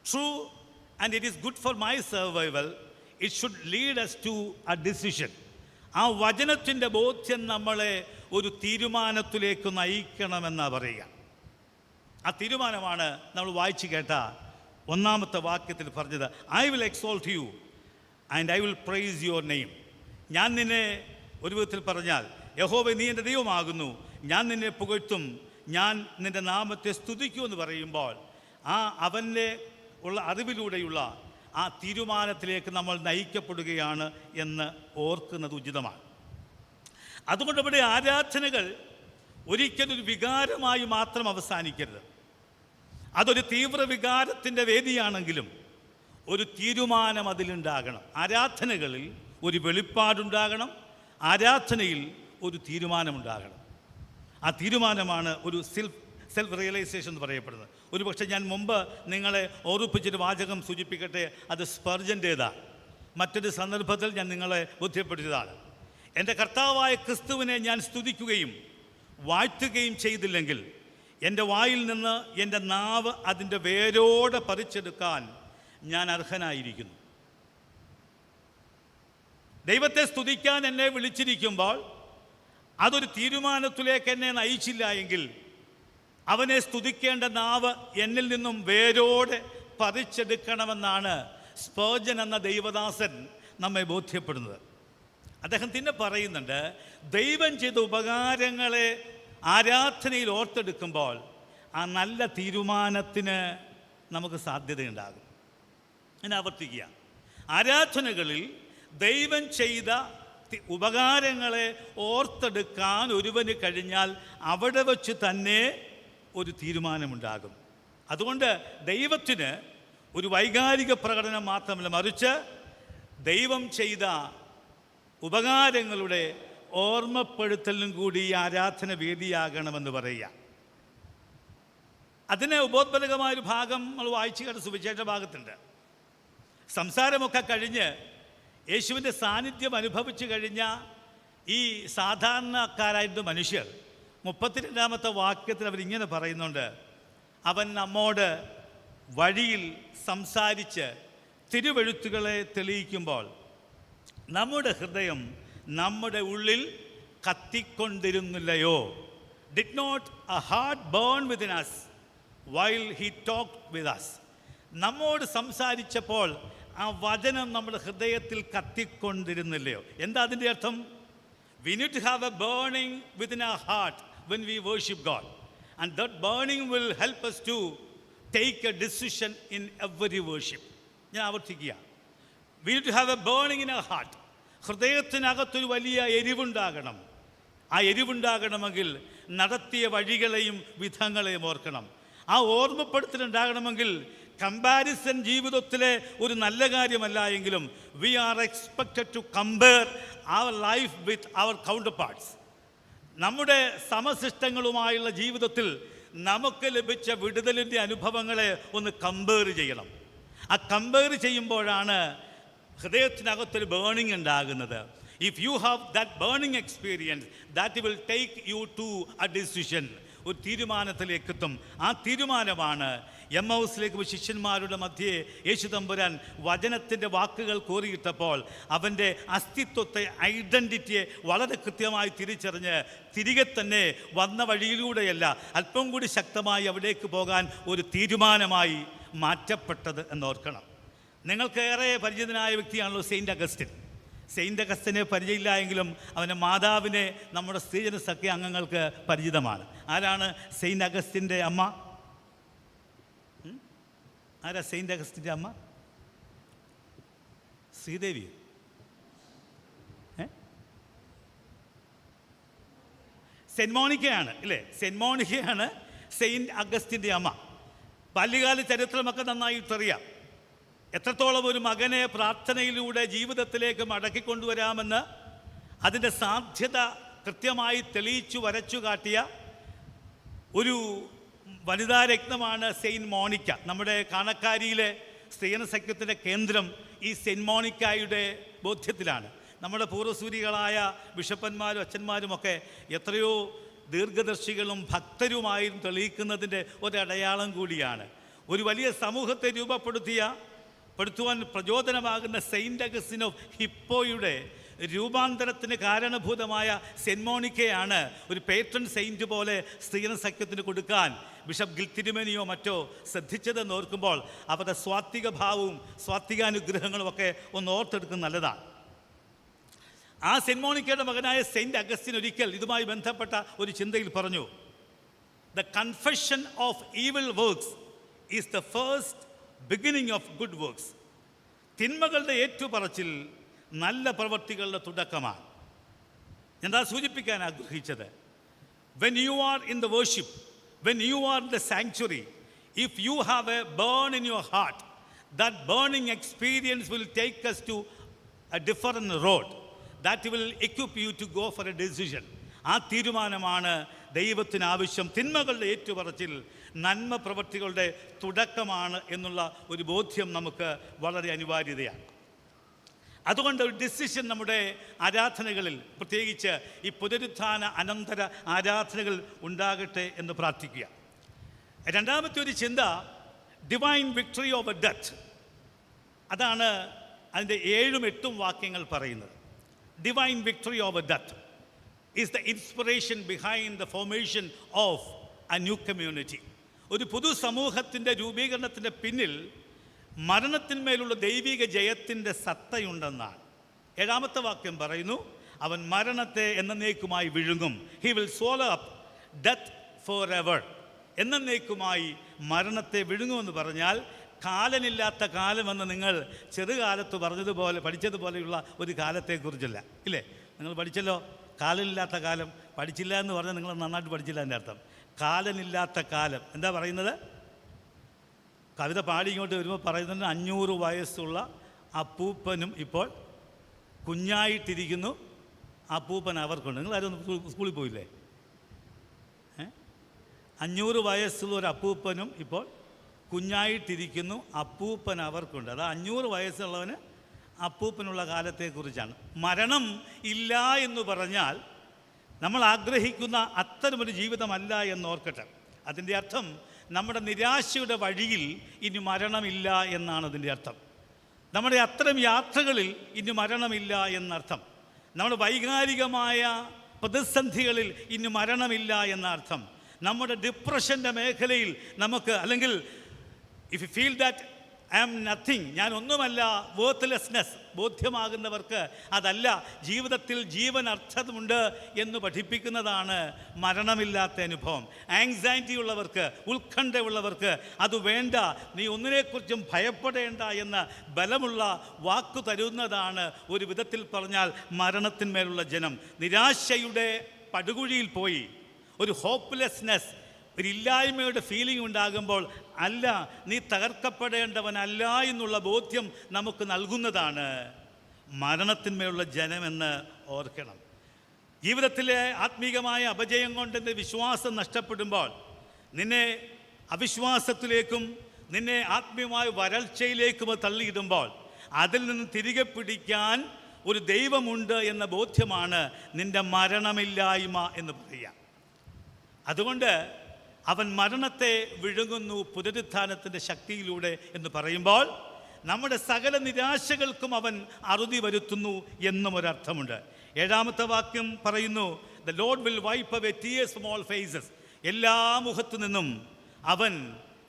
A: true and it is good for my survival, it should lead us to a decision. ആ വചനത്തിൻ്റെ ബോധ്യം നമ്മളെ ഒരു തീരുമാനത്തിലേക്ക് നയിക്കണമെന്നാണ് പറയുക. ആ തീരുമാനമാണ് നമ്മൾ വായിച്ചു കേട്ട 1-ാമത്തെ വാക്യത്തിൽ പറഞ്ഞത്, I will exalt you and I will price your name. ഞാൻ നിന്നെ, ഒരു വിധത്തിൽ പറഞ്ഞാൽ, യഹോവേ നീ എൻ്റെ ദൈവമാകുന്നു, ഞാൻ നിന്നെ പുകഴ്ത്തും, ഞാൻ നിൻ്റെ നാമത്തെ സ്തുതിക്കുമെന്ന് പറയുമ്പോൾ ആ അവൻ്റെ ഉള്ള അറിവിലൂടെയുള്ള ആ തീരുമാനത്തിലേക്ക് നമ്മൾ നയിക്കപ്പെടുകയാണ് എന്ന് ഓർക്കുന്നത് ഉചിതമാണ്. അതുകൊണ്ട് ഇവിടെ ആരാധനകൾ ഒരിക്കലൊരു വികാരമായി മാത്രം അവസാനിക്കരുത്. അതൊരു തീവ്ര വികാരത്തിൻ്റെ വേദിയാണെങ്കിലും ഒരു തീരുമാനം അതിലുണ്ടാകണം. ആരാധനകളിൽ ഒരു വെളിപ്പാടുണ്ടാകണം, ആരാധനയിൽ ഒരു തീരുമാനമുണ്ടാകണം. ആ തീരുമാനമാണ് ഒരു സെൽഫ് റിയലൈസേഷൻ എന്ന് പറയപ്പെടുന്നത്. ഒരു പക്ഷേ ഞാൻ മുമ്പ് നിങ്ങളെ ഓർമ്മിപ്പിച്ചൊരു വാചകം സൂചിപ്പിക്കട്ടെ, അത് സ്പർജൻ്റേതാണ്. മറ്റൊരു സന്ദർഭത്തിൽ ഞാൻ നിങ്ങളെ ബോധ്യപ്പെടുത്തിയതാണ്. എൻ്റെ കർത്താവായ ക്രിസ്തുവിനെ ഞാൻ സ്തുതിക്കുകയും വാഴ്ത്തുകയും ചെയ്തില്ലെങ്കിൽ എൻ്റെ വായിൽ നിന്ന് എൻ്റെ നാവ് അതിൻ്റെ വേരോടെ പറിച്ചെടുക്കാൻ ഞാൻ അർഹനായിരിക്കുന്നു. ദൈവത്തെ സ്തുതിക്കാൻ എന്നെ വിളിച്ചിരിക്കുമ്പോൾ അതൊരു തീരുമാനത്തിലേക്ക് എന്നെ നയിച്ചില്ല എങ്കിൽ അവനെ സ്തുതിക്കേണ്ട നാവ് എന്നിൽ നിന്നും വേരോടെ പറിച്ചെടുക്കണമെന്നാണ് സ്പർജൻ എന്ന ദൈവദാസൻ നമ്മെ ബോധ്യപ്പെടുന്നത്. അദ്ദേഹം പിന്നെ പറയുന്നുണ്ട്, ദൈവം ചെയ്ത ഉപകാരങ്ങളെ ആരാധനയിൽ ഓർത്തെടുക്കുമ്പോൾ ആ നല്ല തീരുമാനത്തിന് നമുക്ക് സാധ്യതയുണ്ടാകും. ഞാൻ ആവർത്തിക്കുക, ആരാധനകളിൽ ദൈവം ചെയ്ത ഉപകാരങ്ങളെ ഓർത്തെടുക്കാൻ ഒരുവന് കഴിഞ്ഞാൽ അവിടെ വച്ച് തന്നെ ഒരു തീരുമാനമുണ്ടാകും. അതുകൊണ്ട് ദൈവത്തിന് ഒരു വൈകാരിക പ്രകടനം മാത്രമല്ല, മറിച്ച് ദൈവം ചെയ്ത ഉപകാരങ്ങളുടെ ഓർമ്മപ്പെടുത്തലിനും കൂടി ഈ ആരാധന വേദിയാകണമെന്ന് പറയുക. അതിന് ഉപോത്ബലകമായൊരു ഭാഗം നമ്മൾ വായിച്ചു കേട്ട സുവിശേഷ ഭാഗത്തുണ്ട്. സംസാരമൊക്കെ കഴിഞ്ഞ് യേശുവിൻ്റെ സാന്നിധ്യം അനുഭവിച്ചു കഴിഞ്ഞ ഈ സാധാരണക്കാരായിരുന്ന മനുഷ്യർ 32-ാമത്തെ വാക്യത്തിൽ അവരിങ്ങനെ പറയുന്നുണ്ട്, അവൻ നമ്മോട് വഴിയിൽ സംസാരിച്ച് തിരുവെഴുത്തുകളെ തെളിയിക്കുമ്പോൾ നമ്മുടെ ഹൃദയം നമ്മുടെ ഉള്ളിൽ കത്തിക്കൊണ്ടിരുന്നില്ലയോ? Did not a heart burn within us while he talked with us. നമ്മോട് സംസാരിച്ചപ്പോൾ ആ വചനം നമ്മുടെ ഹൃദയത്തിൽ കത്തിക്കൊണ്ടിരുന്നില്ലയോ? എന്താ അതിൻ്റെ അർത്ഥം? We need to have a burning within our heart when we worship God, and that burning will help us to take a decision in every worship. ഞാൻ ആവർത്തിക്കുക, we need to have a burning in our heart. ഹൃദയത്തിനകത്തൊരു വലിയ എരിവുണ്ടാകണം. ആ എരിവുണ്ടാകണമെങ്കിൽ നടത്തിയ വഴികളെയും വിധങ്ങളെയും ഓർക്കണം. ആ ഓർമ്മപ്പെടുത്തലുണ്ടാകണമെങ്കിൽ comparison ജീവിതത്തിലെ ഒരു നല്ല കാര്യമല്ല എങ്കിലും we are expected to compare our life with our counterparts. നമ്മുടെ സമശിഷ്ടങ്ങളുമായുള്ള ജീവിതത്തിൽ നമുക്ക് ലഭിച്ച വിടുതലിൻ്റെ അനുഭവങ്ങളെ ഒന്ന് കമ്പയർ ചെയ്യണം. ആ കമ്പയർ ചെയ്യുമ്പോഴാണ് ഹൃദയത്തിനകത്തൊരു ബേണിംഗ് ഉണ്ടാകുന്നത്. If you have that burning experience, that will take you to a decision. ഒരു തീരുമാനത്തിലേക്ക് എത്തും. ആ തീരുമാനമാണ് എമ്മൗസിലേക്ക് ശിഷ്യന്മാരുടെ മധ്യേ യേശു തമ്പുരാൻ വചനത്തിൻ്റെ വാക്കുകൾ കോറിയിട്ടപ്പോൾ അവൻ്റെ അസ്തിത്വത്തെ, ഐഡൻറ്റിറ്റിയെ വളരെ കൃത്യമായി തിരിച്ചറിഞ്ഞ് തിരികെ തന്നെ വന്ന വഴിയിലൂടെയല്ല, അല്പം കൂടി ശക്തമായി അവിടേക്ക് പോകാൻ ഒരു തീരുമാനമായി മാറ്റപ്പെട്ടത് എന്നോർക്കണം. നിങ്ങൾക്കേറെ പരിചിതനായ വ്യക്തിയാണല്ലോ സെയിൻറ്റ് അഗസ്റ്റിൻ. സെയിൻറ്റ് അഗസ്റ്റിനെ പരിചയമില്ല എങ്കിലും അവൻ്റെ മാതാവിനെ നമ്മുടെ സ്ത്രീജന സഖ്യ അംഗങ്ങൾക്ക് പരിചിതമാണ്. ആരാണ് സെയിൻറ്റ് അഗസ്റ്റിൻ്റെ അമ്മ? ആരാ സെയിൻറ്റ് അഗസ്റ്റിൻ്റെ അമ്മ? ശ്രീദേവി. സെൻറ്റ് മോണിക്കയാണ് അല്ലേ? സെൻറ്റ് മോണിക്കയാണ് സെയിൻറ്റ് അഗസ്റ്റിൻ്റെ അമ്മ. ബാല്യകാല ചരിത്രമൊക്കെ നന്നായിട്ടറിയാം. എത്രത്തോളം ഒരു മകനെ പ്രാർത്ഥനയിലൂടെ ജീവിതത്തിലേക്ക് മടക്കിക്കൊണ്ടുവരാമെന്ന് അതിൻ്റെ സാധ്യത കൃത്യമായി തെളിയിച്ചു വരച്ചു കാട്ടിയ ഒരു വനിതാ രത്നമാണ് സെയിൻറ്റ് മോണിക്ക. നമ്മുടെ കാണക്കാരിയിലെ സ്ത്രീജന സഖ്യത്തിൻ്റെ കേന്ദ്രം ഈ സെയിൻറ്റ് മോണിക്കായുടെ ബോധ്യത്തിലാണ്. നമ്മുടെ പൂർവ്വസൂരികളായ ബിഷപ്പന്മാരും അച്ഛന്മാരുമൊക്കെ എത്രയോ ദീർഘദർശികളും ഭക്തരുമായും തെളിയിക്കുന്നതിൻ്റെ ഒരടയാളം കൂടിയാണ്. ഒരു വലിയ സമൂഹത്തെ രൂപപ്പെടുത്തുവാൻ പ്രചോദനമാകുന്ന സെയിൻറ്റ് അഗസ്റ്റിൻ ഓഫ് ഹിപ്പോയുടെ രൂപാന്തരത്തിന് കാരണഭൂതമായ സെൻറ്റ് മോണിക്കയാണ് ഒരു പേട്രൺ സെയിൻറ്റ് പോലെ സ്ത്രീജന സഖ്യത്തിന് കൊടുക്കാൻ ബിഷപ്പ് ഗിൽത്തിരുമേനിയോ മറ്റോ ശ്രദ്ധിച്ചതെന്ന് ഓർക്കുമ്പോൾ അവരുടെ സ്വാത്വിക ഭാവവും സ്വാത്വികാനുഗ്രഹങ്ങളും ഒക്കെ ഒന്ന് ഓർത്തെടുക്കുന്നത് നല്ലതാണ്. ആ സെൻറ്റ് മോണിക്കയുടെ മകനായ സെയിൻറ്റ് അഗസ്റ്റിൻ ഒരിക്കൽ ഇതുമായി ബന്ധപ്പെട്ട ഒരു ചിന്തയിൽ പറഞ്ഞു, the confession of evil works is the first beginning of good works. തിന്മകളുടെ ഏറ്റുപറച്ചിൽ നല്ല പ്രവൃത്തികളുടെ തുടക്കമാണ്. എന്താ സൂചിപ്പിക്കാൻ ആഗ്രഹിച്ചത്? When you are in the worship, when you are in the sanctuary, if you have a burn in your heart, that burning experience will take us to a different road. That will equip you to go for a decision. ആ തീരുമാനമാണ് ദൈവത്തിന് ആവശ്യം. തിന്മകളുടെ ഏറ്റുപറച്ചിൽ നന്മ പ്രവൃത്തികളുടെ തുടക്കമാണ് എന്നുള്ള ഒരു ബോധ്യം നമുക്ക് വളരെ അനിവാര്യതയാണ്. അതുകൊണ്ട് ഒരു ഡിസിഷൻ നമ്മുടെ ആരാധനകളിൽ, പ്രത്യേകിച്ച് ഈ പുനരുത്ഥാന അനന്തര ആരാധനകൾ ഉണ്ടാകട്ടെ എന്ന് പ്രാർത്ഥിക്കുക. രണ്ടാമത്തെ ഒരു ചിന്ത ഡിവൈൻ വിക്ടറി ഓവർ ഡെത്ത്. അതാണ് അതിൻ്റെ 7ഉം 8ഉം വാക്യങ്ങൾ പറയുന്നത്. Divine victory over death is the inspiration behind the formation of A new community. ഒരു പൊതു സമൂഹത്തിൻ്റെ രൂപീകരണത്തിൻ്റെ പിന്നിൽ മരണത്തിന്മേലുള്ള ദൈവിക ജയത്തിൻ്റെ സത്തയുണ്ടെന്നാണ്. 7ാമത്തെ വാക്യം പറയുന്നു, അവൻ മരണത്തെ എന്നേക്കുമായി വിഴുങ്ങും. He will swallow up death forever. എന്നേക്കുമായി മരണത്തെ വിഴുങ്ങുമെന്ന് പറഞ്ഞാൽ കാലനില്ലാത്ത കാലമെന്ന് നിങ്ങൾ ചെറുകാലത്ത് പഠിച്ചതുപോലെയുള്ള ഒരു കാലത്തെക്കുറിച്ചല്ല. ഇല്ലേ? നിങ്ങൾ പഠിച്ചല്ലോ, കാലനില്ലാത്ത കാലം. പഠിച്ചില്ല എന്ന് പറഞ്ഞാൽ നിങ്ങൾ നന്നായിട്ട് പഠിച്ചില്ല എൻ്റെ അർത്ഥം. കാലനില്ലാത്ത കാലം എന്താ പറയുന്നത്? കവിത പാടി ഇങ്ങോട്ട് വരുമ്പോൾ പറയുന്നത് 500 വയസ്സുള്ള അപ്പൂപ്പനും ഇപ്പോൾ കുഞ്ഞായിട്ടിരിക്കുന്നു. അപ്പൂപ്പൻ അവർക്കുണ്ട്. നിങ്ങളാരും സ്കൂളിൽ പോയില്ലേ? 500 വയസ്സുള്ള ഒരു അപ്പൂപ്പനും ഇപ്പോൾ കുഞ്ഞായിട്ടിരിക്കുന്നു. അപ്പൂപ്പൻ അവർക്കുണ്ട്. അത് 500 വയസ്സുള്ളവന് അപ്പൂപ്പനുള്ള കാലത്തെക്കുറിച്ചാണ്. മരണം ഇല്ല എന്ന് പറഞ്ഞാൽ നമ്മൾ ആഗ്രഹിക്കുന്ന അത്തരമൊരു ജീവിതമല്ല എന്നോർക്കട്ടെ. അതിൻ്റെ അർത്ഥം നമ്മുടെ നിരാശയുടെ വഴിയിൽ ഇനി മരണമില്ല എന്നാണ് അതിൻ്റെ അർത്ഥം. നമ്മുടെ അത്തരം യാത്രകളിൽ ഇനി മരണമില്ല എന്നർത്ഥം. നമ്മുടെ വൈകാരികമായ പ്രതിസന്ധികളിൽ ഇനി മരണമില്ല എന്നർത്ഥം. നമ്മുടെ ഡിപ്രഷൻ്റെ മേഖലയിൽ നമുക്ക്, അല്ലെങ്കിൽ if you feel that I am nothing, ഞാൻ ഒന്നുമല്ല, വർത്ത്ലെസ്നെസ് ബോധ്യമാകുന്നവർക്ക് അതല്ല, ജീവിതത്തിൽ ജീവൻ അർത്ഥമുണ്ട് എന്ന് പഠിപ്പിക്കുന്നതാണ് മരണമില്ലാത്ത അനുഭവം. ആങ്സൈറ്റി ഉള്ളവർക്ക്, ഉത്കണ്ഠയുള്ളവർക്ക് അത് വേണ്ട, നീ ഒന്നിനെക്കുറിച്ചും ഭയപ്പെടേണ്ട എന്ന ബലമുള്ള വാക്കു തരുന്നതാണ് ഒരു വിധത്തിൽ പറഞ്ഞാൽ മരണത്തിന്മേലുള്ള ജനം. നിരാശയുടെ പടുകുഴിയിൽ പോയി ഒരു ഹോപ്പ്ലെസ്നെസ്, ഒരു ഇല്ലായ്മയുടെ ഫീലിംഗ് ഉണ്ടാകുമ്പോൾ അല്ല, നീ തകർക്കപ്പെടേണ്ടവനല്ല എന്നുള്ള ബോധ്യം നമുക്ക് നൽകുന്നതാണ് മരണത്തിന്മേലുള്ള ജനമെന്ന് ഓർക്കണം. ജീവിതത്തിലെ ആത്മീകമായ അപജയം കൊണ്ട് നിന്റെ വിശ്വാസം നഷ്ടപ്പെടുമ്പോൾ, നിന്നെ അവിശ്വാസത്തിലേക്കും നിന്നെ ആത്മീയമായ വരൾച്ചയിലേക്കും തള്ളിയിടുമ്പോൾ, അതിൽ നിന്ന് തിരികെ പിടിക്കാൻ ഒരു ദൈവമുണ്ട് എന്ന ബോധ്യമാണ് നിന്റെ മരണമില്ലായ്മ എന്ന് പറയുക. അതുകൊണ്ട് അവൻ മരണത്തെ വിഴുങ്ങുന്നു പുനരുത്ഥാനത്തിൻ്റെ ശക്തിയിലൂടെ എന്ന് പറയുമ്പോൾ നമ്മുടെ സകല നിരാശകൾക്കും അവൻ അറുതി വരുത്തുന്നു എന്നും ഒരർത്ഥമുണ്ട്. 7ാമത്തെ വാക്യം പറയുന്നു, the Lord will wipe away tears from all faces. എല്ലാ മുഖത്തു നിന്നും അവൻ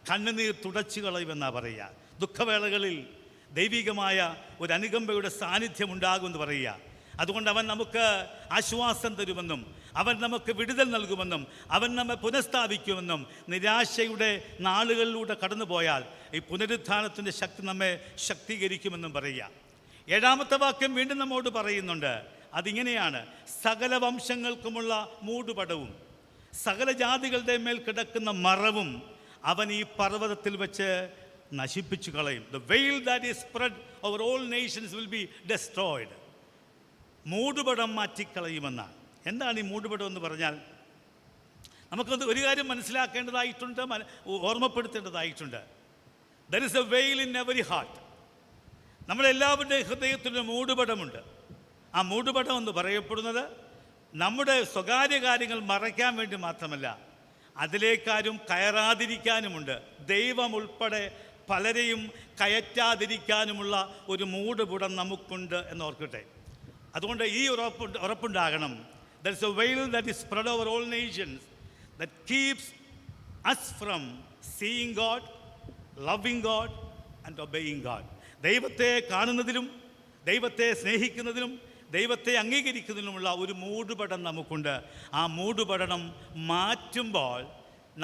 A: കണ്ണുനീർ തുടച്ചു കളയുമെന്നാണ് പറയുക. ദുഃഖവേളകളിൽ ദൈവികമായ ഒരു അനുകമ്പയുടെ സാന്നിധ്യം ഉണ്ടാകുമെന്ന് പറയുക. അതുകൊണ്ട് അവൻ നമുക്ക് ആശ്വാസം തരുമെന്നും അവൻ നമുക്ക് വിടുതൽ നൽകുമെന്നും അവൻ നമ്മെ പുനഃസ്ഥാപിക്കുമെന്നും, നിരാശയുടെ നാളുകളിലൂടെ കടന്നുപോയാൽ ഈ പുനരുത്ഥാനത്തിൻ്റെ ശക്തി നമ്മെ ശക്തീകരിക്കുമെന്നും പറയുക. 7ാമത്തെ വാക്യം വീണ്ടും നമ്മോട് പറയുന്നുണ്ട്, അതിങ്ങനെയാണ്, സകല വംശങ്ങൾക്കുമുള്ള മൂടുപടവും സകല ജാതികളുടെ മേൽ കിടക്കുന്ന മറവും അവൻ ഈ പർവ്വതത്തിൽ വെച്ച് നശിപ്പിച്ചു കളയും. The veil that is spread over all nations will be destroyed. മൂടുപടം മാറ്റിക്കളയുമെന്നാണ്. എന്താണ് ഈ മൂടുപടം എന്ന് പറഞ്ഞാൽ? നമുക്കത് ഒരു കാര്യം മനസ്സിലാക്കേണ്ടതായിട്ടുണ്ട്, ഓർമ്മപ്പെടുത്തേണ്ടതായിട്ടുണ്ട്. There is a veil in every heart. നമ്മളെല്ലാവരുടെയും ഹൃദയത്തിൻ്റെ മൂടുപടമുണ്ട്. ആ മൂടുപടം എന്ന് പറയപ്പെടുന്നത് നമ്മുടെ സ്വകാര്യ കാര്യങ്ങൾ മറയ്ക്കാൻ വേണ്ടി മാത്രമല്ല, അതിലേക്കാരും കയറാതിരിക്കാനുമുണ്ട്. ദൈവം ഉൾപ്പെടെ പലരെയും കയറ്റാതിരിക്കാനുമുള്ള ഒരു മൂടുപടം നമുക്കുണ്ട് എന്നോർക്കട്ടെ. അതുകൊണ്ട് ഈ ഉറപ്പുണ്ടാകണം. There is a veil that is spread over all nations that keeps us from seeing God, loving God and obeying God. ദൈവത്തെ കാണുന്നതിലും ദൈവത്തെ സ്നേഹിക്കുന്നതിലും ദൈവത്തെ അംഗീകരിക്കുന്നതിനുമുള്ള ഒരു മൂടുപടം നമുക്കുണ്ട്. ആ മൂടുപടം മാറ്റുമ്പോൾ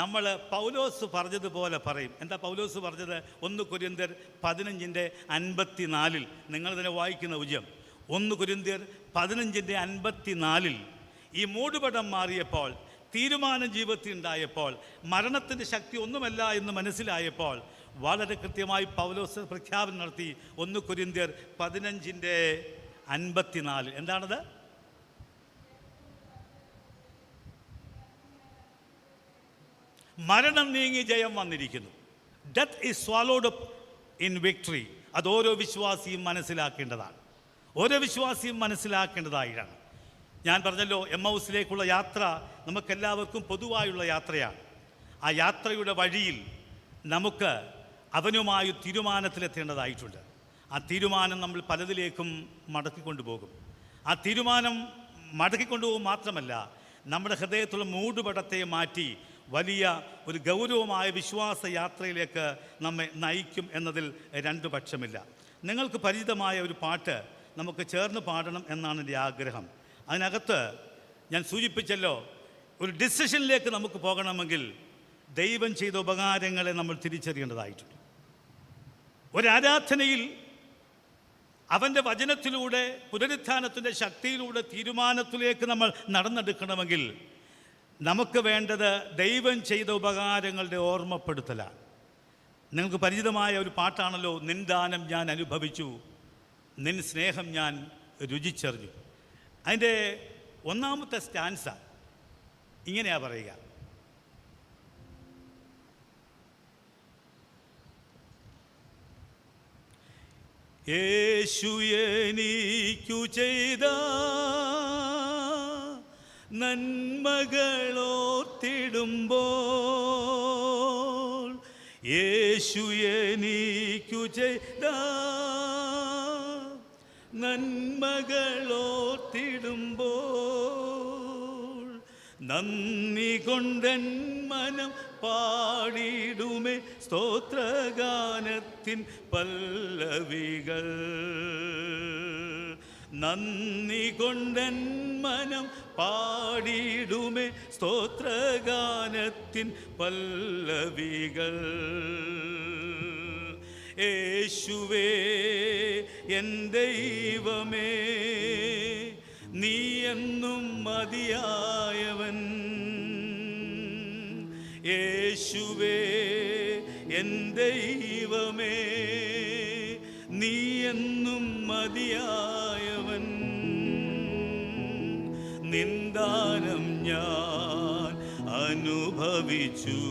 A: നമ്മൾ പൗലോസ് പറഞ്ഞതുപോലെ പറയും. എന്താ പൗലോസ് പറഞ്ഞത്? 1 കൊരിന്ത്യർ 15:54 നിങ്ങൾ തന്നെ വായിക്കുന്ന ഉജ്യം. 1 കൊരിന്ത്യർ 15:54 ഈ മൂടുപടം മാറിയപ്പോൾ, തീരുമാനം ജീവിതത്തിൽ ഉണ്ടായപ്പോൾ, മരണത്തിൻ്റെ ശക്തി ഒന്നുമല്ല എന്ന് മനസ്സിലായപ്പോൾ വളരെ കൃത്യമായി പൗലോസ് പ്രഖ്യാപനം നടത്തി. 1 കൊരിന്ത്യർ 15:54 എന്താണത്? മരണം നീങ്ങി ജയം വന്നിരിക്കുന്നു. Death is swallowed up in victory. അത് ഓരോ വിശ്വാസിയും മനസ്സിലാക്കേണ്ടതാണ്. ഓരോ വിശ്വാസിയും മനസ്സിലാക്കേണ്ടതായിട്ടാണ്. ഞാൻ പറഞ്ഞല്ലോ, എമ്മൗസിലേക്കുള്ള യാത്ര നമുക്കെല്ലാവർക്കും പൊതുവായുള്ള യാത്രയാണ്. ആ യാത്രയുടെ വഴിയിൽ നമുക്ക് അവനുമായി തീരുമാനത്തിലെത്തേണ്ടതായിട്ടുണ്ട്. ആ തീരുമാനം നമ്മൾ പലതിലേക്കും മടക്കിക്കൊണ്ടുപോകും. ആ തീരുമാനം മടക്കിക്കൊണ്ടുപോകും മാത്രമല്ല, നമ്മുടെ ഹൃദയത്തിലുള്ള മൂടുപടത്തെ മാറ്റി വലിയ ഒരു ഗൗരവമായ വിശ്വാസ യാത്രയിലേക്ക് നമ്മെ നയിക്കും എന്നതിൽ രണ്ടു പക്ഷമില്ല. നിങ്ങൾക്ക് പരിചിതമായ ഒരു പാട്ട് നമുക്ക് ചേർന്ന് പാടണം എന്നാണ് എൻ്റെ ആഗ്രഹം. അതിനകത്ത് ഞാൻ സൂചിപ്പിച്ചല്ലോ, ഒരു ഡിസിഷനിലേക്ക് നമുക്ക് പോകണമെങ്കിൽ ദൈവം ചെയ്ത ഉപകാരങ്ങളെ നമ്മൾ തിരിച്ചറിയേണ്ടതായിട്ടുണ്ട്. ഒരാരാധനയിൽ അവൻ്റെ വചനത്തിലൂടെ, പുനരുത്ഥാനത്തിൻ്റെ ശക്തിയിലൂടെ തീരുമാനത്തിലേക്ക് നമ്മൾ നടന്നെടുക്കണമെങ്കിൽ നമുക്ക് വേണ്ടത് ദൈവം ചെയ്ത ഉപകാരങ്ങളുടെ ഓർമ്മപ്പെടുത്തലാണ്. നിങ്ങൾക്ക് പരിചിതമായ ഒരു പാട്ടാണല്ലോ, നിൻ ദാനം ഞാൻ അനുഭവിച്ചു, നിൻ സ്നേഹം ഞാൻ രുചിച്ചറിഞ്ഞു. അതിൻ്റെ ഒന്നാമത്തെ സ്റ്റാൻസ ഇങ്ങനെയാ പറയുക: യേശു എനിക്കു ചെയ്ത നന്മകളോർത്തിടുമ്പോൾ, യേശു എനിക്കു ചെയ്ത നന്മകളോർത്തിടുമ്പോൾ, നന്ദി കൊണ്ടൻ മനം പാടിടുമേ സ്തോത്രഗാനത്തിൻ പല്ലവികൾ. നന്ദി കൊണ്ടൻ മനം പാടിടുമേ സ്തോത്രഗാനത്തിൻ പല്ലവികൾ. യേശുവേ എൻ ദൈവമേ, നീ എന്നും മതിയായവൻ. യേശുവേ എൻ ദൈവമേ, നീ എന്നും മതിയായവൻ. നിന്ദാനം ഞാൻ അനുഭവിച്ചു,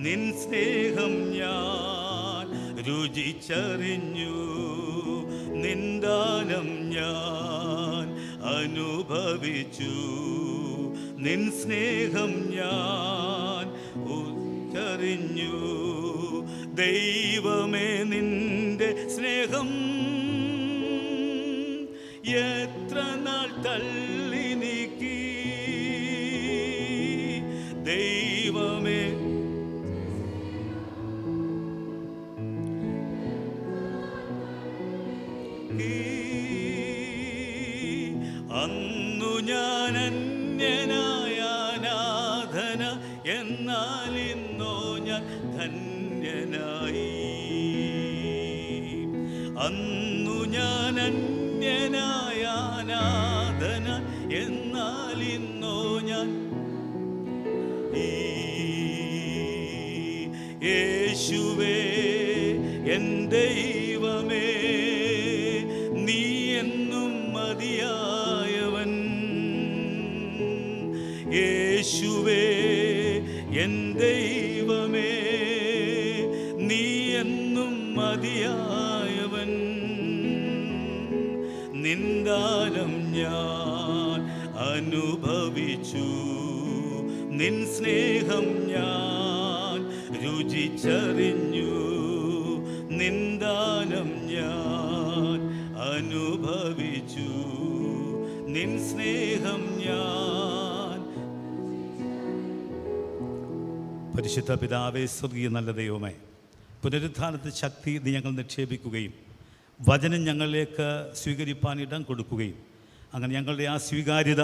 A: നിൻ സ്നേഹം ഞാൻ രുചിച്ചറിഞ്ഞു. നിന്ദാനം ഞാൻ അനുഭവിച്ചു, നിൻ സ്നേഹം ഞാൻ ഉച്ചറിഞ്ഞു. ദൈവമേ നിന്റെ സ്നേഹം എത്ര നാൾ തള്ളി നീക്കി. ദൈവമേ അന്നു ഞാൻ അന്യനായ അനാഥന, എന്നാൽ ഇന്നോ ഞാൻ ധന്യനായി. അന്നു ഞാൻ അന്യനായ അനാഥന, എന്നാൽ ഇന്നോ ഞാൻ. യേശുവേ എൻ ദൈവമേ, നീ എന്നും മതിയായവൻ. യേശുവേ എൻ ദൈവമേ, നീ എന്നും മതിയായവൻ. നിന്ദാനം ഞാൻ അനുഭവിച്ചു, നിൻ സ്നേഹം ഞാൻ രുചിച്ചറിഞ്ഞു. നിന്ദാനം ഞാൻ അനുഭവിച്ചു, നിൻ സ്നേഹം ഞാൻ. പരിശുദ്ധ പിതാവേ, സ്വർഗീയ നല്ല ദൈവമേ, പുനരുത്ഥാനത്തെ ശക്തി നീ ഞങ്ങൾ നിക്ഷേപിക്കുകയും വചനം ഞങ്ങളിലേക്ക് സ്വീകരിപ്പാൻ ഇടം കൊടുക്കുകയും അങ്ങനെ ഞങ്ങളുടെ ആ സ്വീകാര്യത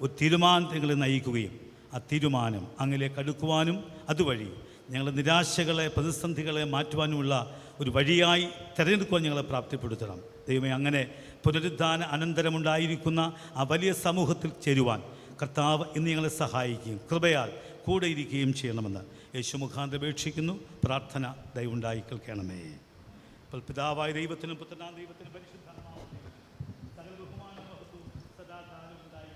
A: ഒരു തീരുമാനങ്ങളെ നയിക്കുകയും ആ തീരുമാനം അങ്ങിലേക്ക് അടുക്കുവാനും അതുവഴി ഞങ്ങളുടെ നിരാശകളെ, പ്രതിസന്ധികളെ മാറ്റുവാനുമുള്ള ഒരു വഴിയായി തിരഞ്ഞെടുക്കുവാൻ ഞങ്ങളെ പ്രാപ്തിപ്പെടുത്തണം. ദൈവമേ, അങ്ങനെ പുനരുദ്ധാന അനന്തരമുണ്ടായിരിക്കുന്ന ആ വലിയ സമൂഹത്തിൽ ചേരുവാൻ കർത്താവ് ഇന്ന് ഞങ്ങളെ സഹായിക്കുകയും കൃപയാൽ കൂടെ ഇരിക്കുകയും ചെയ്യണമെന്ന് യേശു മുഖാന്തരം അപേക്ഷിക്കുന്നു. പ്രാർത്ഥന ദയവുണ്ടായി കേൾക്കണമേ. ഇപ്പോൾ പിതാവായ ദൈവത്തിനും പുത്രനായ ദൈവത്തിനും പരിശുദ്ധാത്മാവിനും സകല ബഹുമാനവും സദാകാലം ഉണ്ടായി.